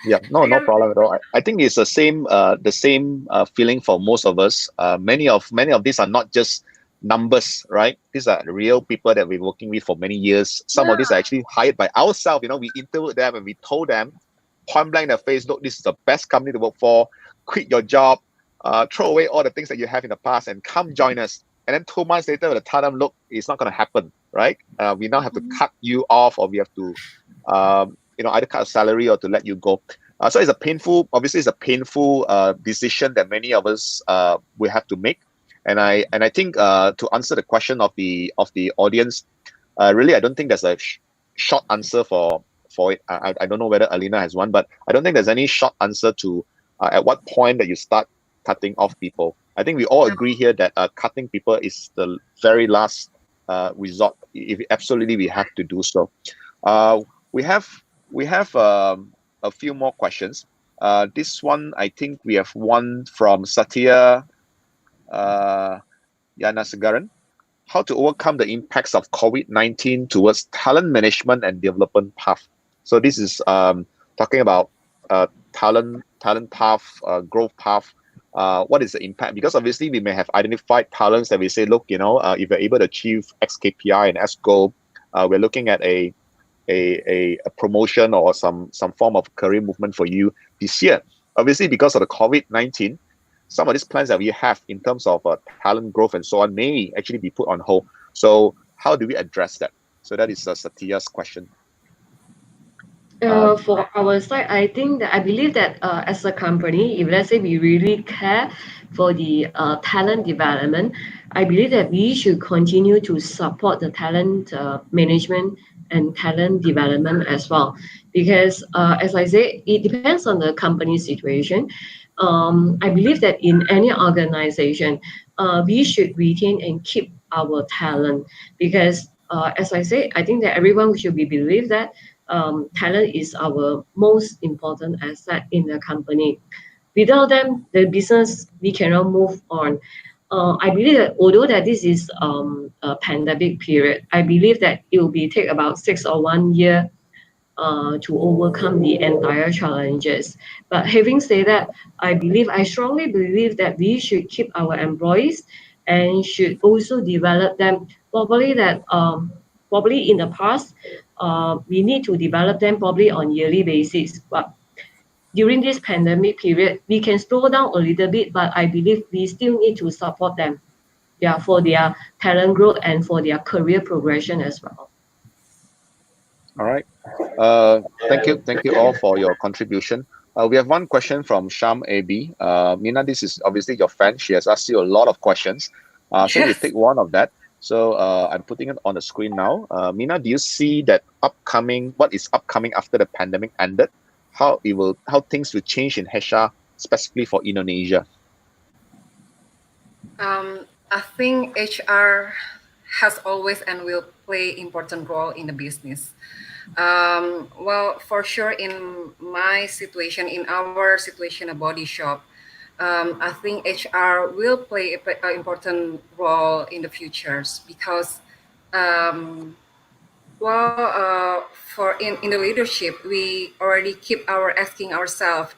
Yeah, no problem at all. I think it's the same feeling for most of us. Many of these are not just numbers, right? These are real people that we're working with for many years. Some of these are actually hired by ourselves. You know, we interviewed them and we told them point blank in their face, look, this is the best company to work for. Quit your job, throw away all the things that you have in the past, and come join us. And then 2 months later, the tell them, look, it's not going to happen, right? We now have to cut you off, or we have to, either cut a salary or to let you go. So it's a painful decision that many of us will have to make. And I think to answer the question of the audience, really, I don't think there's a short answer for it. I don't know whether Alina has one, but I don't think there's any short answer to at what point that you start cutting off people. I think we all agree here that cutting people is the very last resort. If absolutely we have to do so. We have a few more questions. This one, I think we have one from Satya Yanasagaran. How to overcome the impacts of COVID-19 towards talent management and development path. So this is talking about talent path, growth path. What is the impact? Because obviously we may have identified talents that we say, look, if you're able to achieve X KPI and S goal, we're looking at a a promotion or some form of career movement for you this year? Obviously, because of the COVID-19, some of these plans that we have in terms of talent growth and so on may actually be put on hold. So how do we address that? So that is Satya's question. For our side, I believe that as a company, if let's say we really care for the talent development, I believe that we should continue to support the talent management and talent development as well. Because as I say, it depends on the company situation. I believe that in any organization, we should retain and keep our talent because, as I say, I think that everyone should be believe that talent is our most important asset in the company. Without them, the business we cannot move on. I believe that although that this is a pandemic period, I believe that it will be take about 6 or 1 year to overcome the entire challenges. But having said that, I strongly believe that we should keep our employees and should also develop them. Probably in the past, we need to develop them probably on yearly basis. But during this pandemic period, we can slow down a little bit, but I believe we still need to support them, yeah, for their talent growth and for their career progression as well. All right. Thank you all for your contribution. We have one question from Sham AB. Mina, this is obviously your fan. She has asked you a lot of questions. So we take one of that. So I'm putting it on the screen now. Mina, do you see that what is upcoming after the pandemic ended? How things will change in HR, specifically for Indonesia? I think HR has always and will play important role in the business. Well, for sure, in my situation, in our situation, a body shop, I think HR will play an important role in the futures because, for in the leadership, we already keep asking ourselves,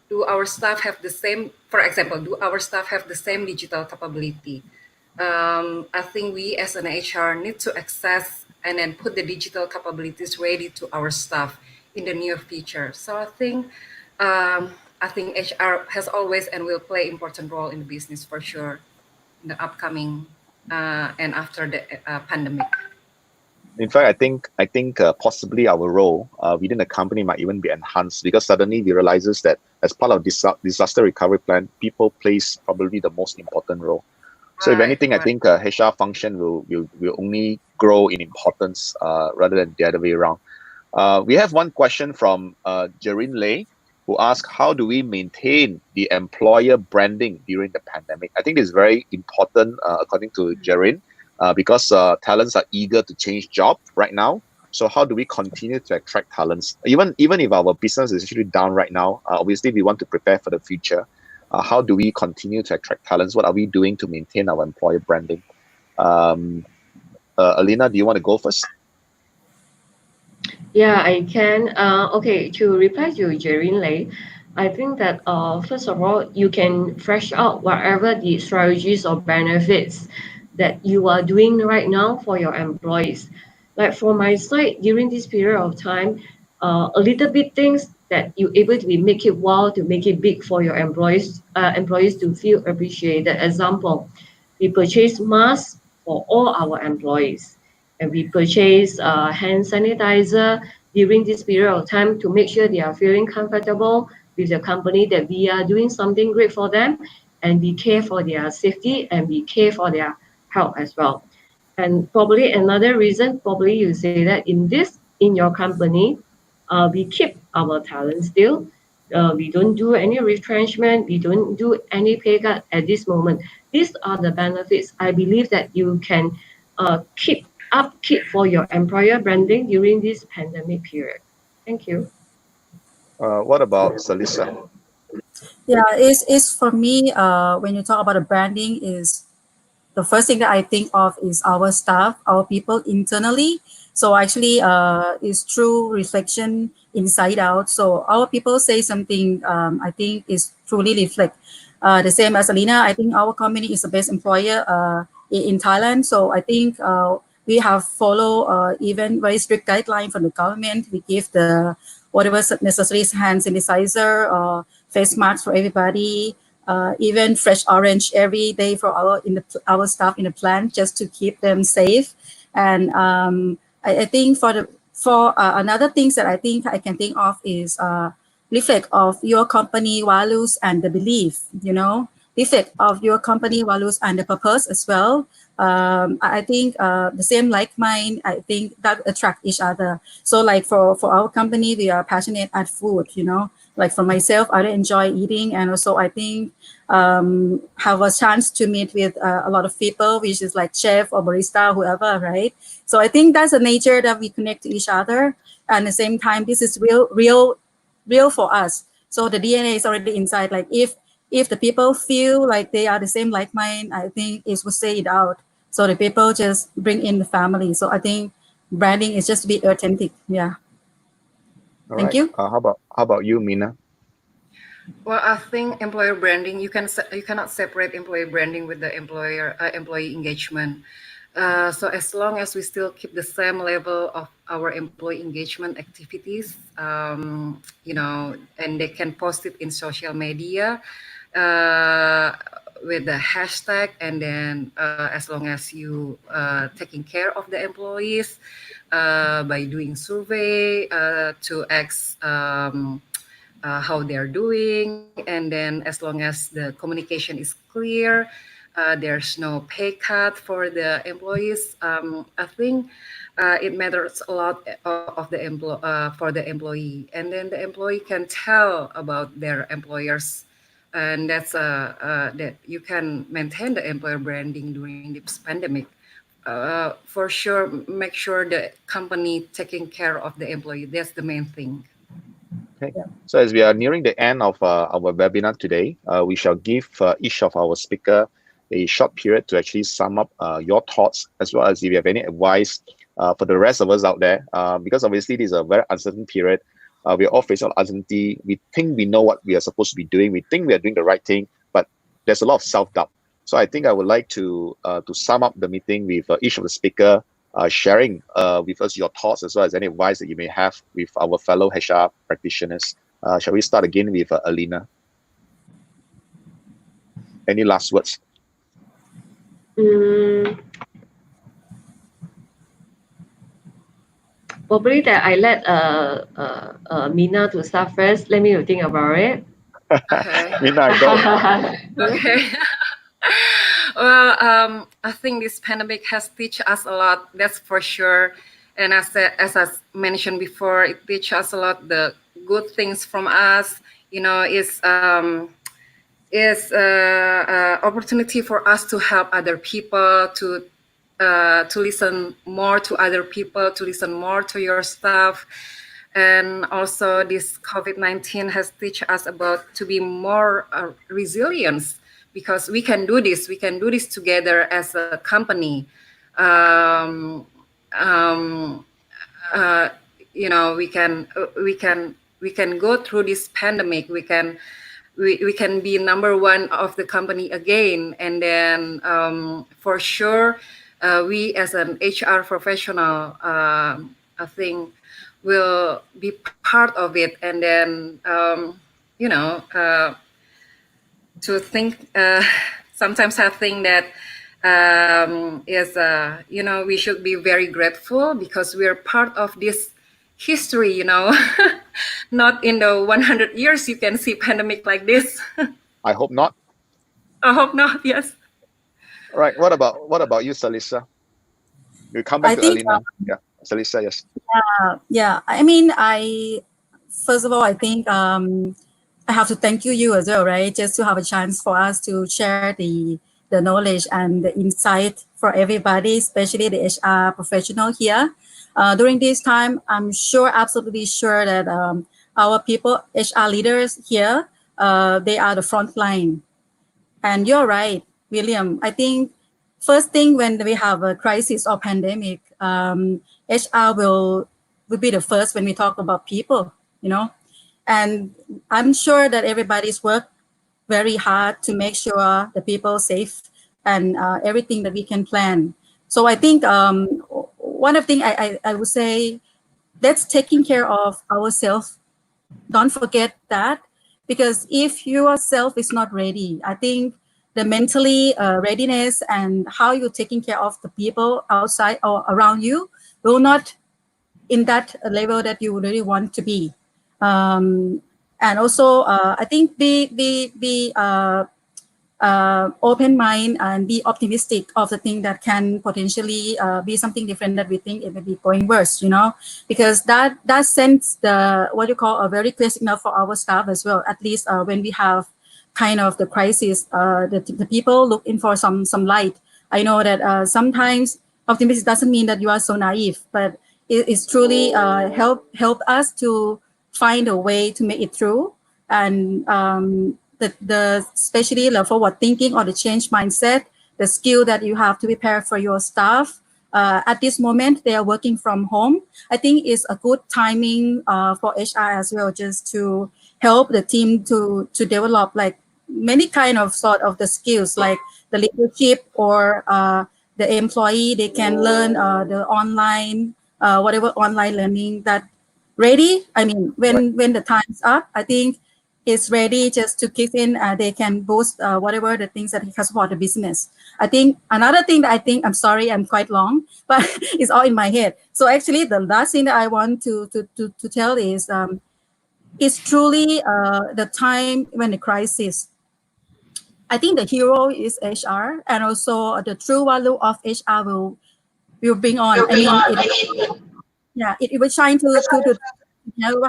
do our staff have the same? For example, do our staff have the same digital capability? I think we as an HR need to access and then put the digital capabilities ready to our staff in the near future. So I think HR has always and will play important role in the business for sure in the upcoming and after the pandemic. In fact, I think possibly our role within the company might even be enhanced because suddenly we realizes that as part of disaster recovery plan, people plays probably the most important role. So if anything, I think HR function will only grow in importance rather than the other way around. We have one question from Jerin Lei, who asked, how do we maintain the employer branding during the pandemic? I think it's very important, according to Jerin, because talents are eager to change job right now. So how do we continue to attract talents? Even if our business is actually down right now, obviously we want to prepare for the future. How do we continue to attract talents? What are we doing to maintain our employer branding? Alina, do you want to go first? Yeah, I can. Okay, to reply to Jerin Lei, I think that first of all, you can fresh out whatever the strategies or benefits that you are doing right now for your employees. Like for my side, during this period of time, a little bit things that you able to make it wow to make it big for your employees to feel appreciated. Example, we purchase masks for all our employees, and we purchase hand sanitizer during this period of time to make sure they are feeling comfortable with the company, that we are doing something great for them, and we care for their safety and we care for their health as well. And probably another reason, probably you say that in your company, we keep our talent still. We don't do any retrenchment. We don't do any pay cut at this moment. These are the benefits I believe that you can keep for your employer branding during this pandemic period. Thank you. What about Salisa? Yeah, it's for me. When you talk about the branding, is the first thing that I think of is our staff, our people internally. So actually, it's true reflection inside out. So our people say something, I think is truly reflect. The same as Alina, I think our company is the best employer in Thailand. So I think we have follow even very strict guideline from the government. We give the whatever necessary hand sanitizer, face masks for everybody, even fresh orange every day for our staff in the plant just to keep them safe. And I think for another things that I think I can think of is reflect of your company values and the belief, reflect of your company values and the purpose as well. I think the same like mine, I think that attract each other. So like for our company, we are passionate at food, like for myself, I enjoy eating. And also I think have a chance to meet with a lot of people, which is like chef or barista, whoever, right? So I think that's the nature that we connect to each other. And at the same time, this is real for us. So the DNA is already inside. Like if the people feel like they are the same like mine, I think it will say it out. So the people just bring in the family. So I think branding is just to be authentic. Yeah. All Thank right. you. How about you, Mina? Well, I think employer branding, you cannot separate employer branding with the employee engagement. So as long as we still keep the same level of our employee engagement activities, and they can post it in social media with the hashtag, and then as long as you taking care of the employees by doing survey to ask how they're doing, and then as long as the communication is clear, there's no pay cut for the employees. I think it matters a lot of for the employee, and then the employee can tell about their employers, and that's that you can maintain the employer branding during this pandemic. For sure, make sure the company taking care of the employee. That's the main thing. Okay. So as we are nearing the end of our webinar today, we shall give each of our speaker a short period to actually sum up your thoughts, as well as if you have any advice for the rest of us out there, because obviously this is a very uncertain period. We are all facing uncertainty. We think we know what we are supposed to be doing. We think we are doing the right thing, but there's a lot of self-doubt. So I think I would like to sum up the meeting with each of the speaker sharing with us your thoughts, as well as any advice that you may have with our fellow HR practitioners. Shall we start again with Alina? Any last words? Probably that I let Mina to start first. Let me think about it. Okay. Mina, go. Okay. Well, I think this pandemic has teach us a lot. That's for sure. And as I mentioned before, it teach us a lot the good things from us. It's opportunity for us to help other people, to listen more to other people, to listen more to your staff. And also this COVID-19 has teach us about to be more resilience, because we can do this together as a company. We can go through this pandemic. We can be number one of the company again. And then for sure, we as an HR professional, I think will be part of it. And then to think, sometimes I think that we should be very grateful because we're part of this history, not in the 100 years you can see pandemic like this. I hope not. I hope not. Yes. All right. What about you, Salisa? You come back I to think, Alina. Yeah, Salisa, yes. Yeah. I mean, first of all, I think I have to thank you as well, right? Just to have a chance for us to share the knowledge and the insight for everybody, especially the HR professional here. During this time, I'm absolutely sure that our people, HR leaders here, they are the front line. And you're right, William. I think first thing when we have a crisis or pandemic, HR will be the first when we talk about people, And I'm sure that everybody's worked very hard to make sure the people safe and everything that we can plan. So I think one of the thing I would say, let's taking care of ourselves. Don't forget that, because if yourself is not ready, I think the mentally readiness and how you're taking care of the people outside or around you will not in that level that you really want to be. And also, I think be open mind and be optimistic of the thing that can potentially be something different that we think it may be going worse, because that sends the what you call a very clear signal for our staff as well. At least when we have kind of the crisis, the people looking for some light. I know that sometimes optimism doesn't mean that you are so naive, but it's truly help us to find a way to make it through. And the especially the forward thinking or the change mindset, the skill that you have to prepare for your staff. At this moment, they are working from home. I think it's a good timing for HR as well, just to help the team to develop like many kind of sort of the skills, like the leadership or the employee. They can learn the online, whatever online learning that ready. I mean, when the time's up, I think is ready just to kick in, they can boost whatever the things that he can support the business. I think another thing that I think, I'm sorry, I'm quite long, but it's all in my head. So actually the last thing that I want to tell is it's truly the time when the crisis, I think the hero is HR, and also the true value of HR will bring on. I mean, it will shine to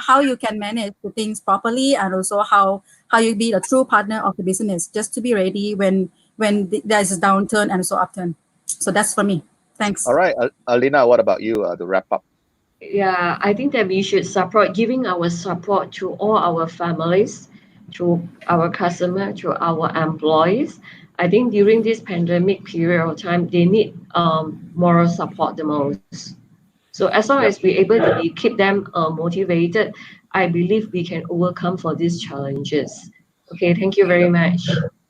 how you can manage the things properly, and also how you be a true partner of the business, just to be ready when there's a downturn and also upturn. So that's for me. Thanks. All right, Alina, what about you to wrap up? Yeah, I think that we should giving our support to all our families, to our customer, to our employees. I think during this pandemic period of time, they need moral support the most. So as long as we're able to keep them motivated, I believe we can overcome for these challenges. Okay, thank you very much.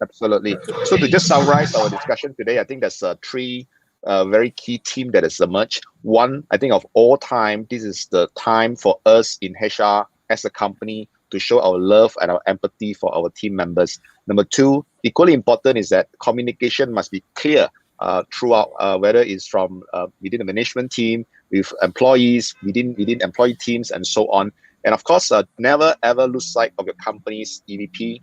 Absolutely. So to just summarize our discussion today, I think there's three very key theme that has emerged. One, I think of all time, this is the time for us in HR as a company to show our love and our empathy for our team members. Number two, equally important is that communication must be clear throughout, whether it's from within the management team, with employees, within employee teams, and so on. And of course, never ever lose sight of your company's EVP.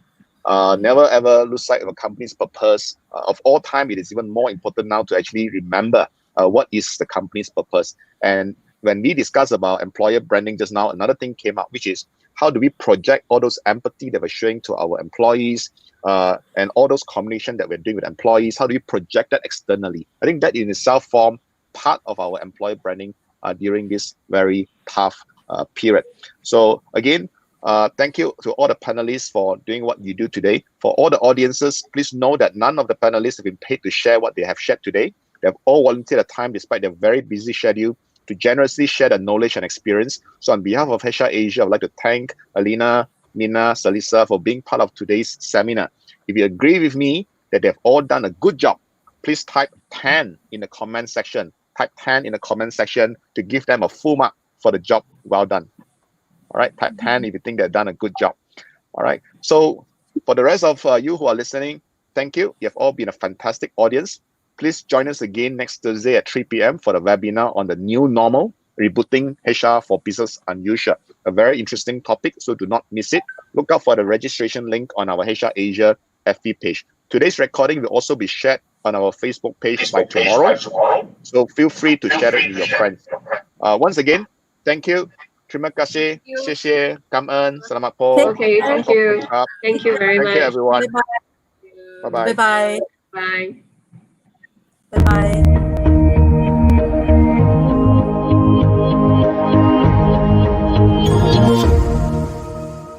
Never ever lose sight of a company's purpose. Of all time, it is even more important now to actually remember what is the company's purpose. And when we discussed about employer branding just now, another thing came up, which is how do we project all those empathy that we're showing to our employees and all those communication that we're doing with employees, how do we project that externally? I think that in itself form part of our employer branding during this very tough period. So again, thank you to all the panelists for doing what you do today. For all the audiences, please know that none of the panelists have been paid to share what they have shared today. They have all volunteered their time despite their very busy schedule to generously share their knowledge and experience. So on behalf of HR Asia, I would like to thank Alina, Nina, Salisa for being part of today's seminar. If you agree with me that they've all done a good job, please type 10 in the comment section. Type 10 in the comment section to give them a full mark for the job well done. All right, type 10 if you think they've done a good job. All right, so for the rest of you who are listening, thank you. You have all been a fantastic audience. Please join us again next Thursday at 3 p.m. for the webinar on the new normal, rebooting HR for business unusual. A very interesting topic, so do not miss it. Look out for the registration link on our HR Asia FB page. Today's recording will also be shared on our Facebook page by tomorrow. So feel free to share it with your friends. Once again, thank you. Terima kasih. 谢谢. Cảm ơn. Selamat po. Okay, thank you. Thank you very much. Thank you, everyone. Bye-bye. Bye-bye. Bye-bye. Bye. Bye-bye.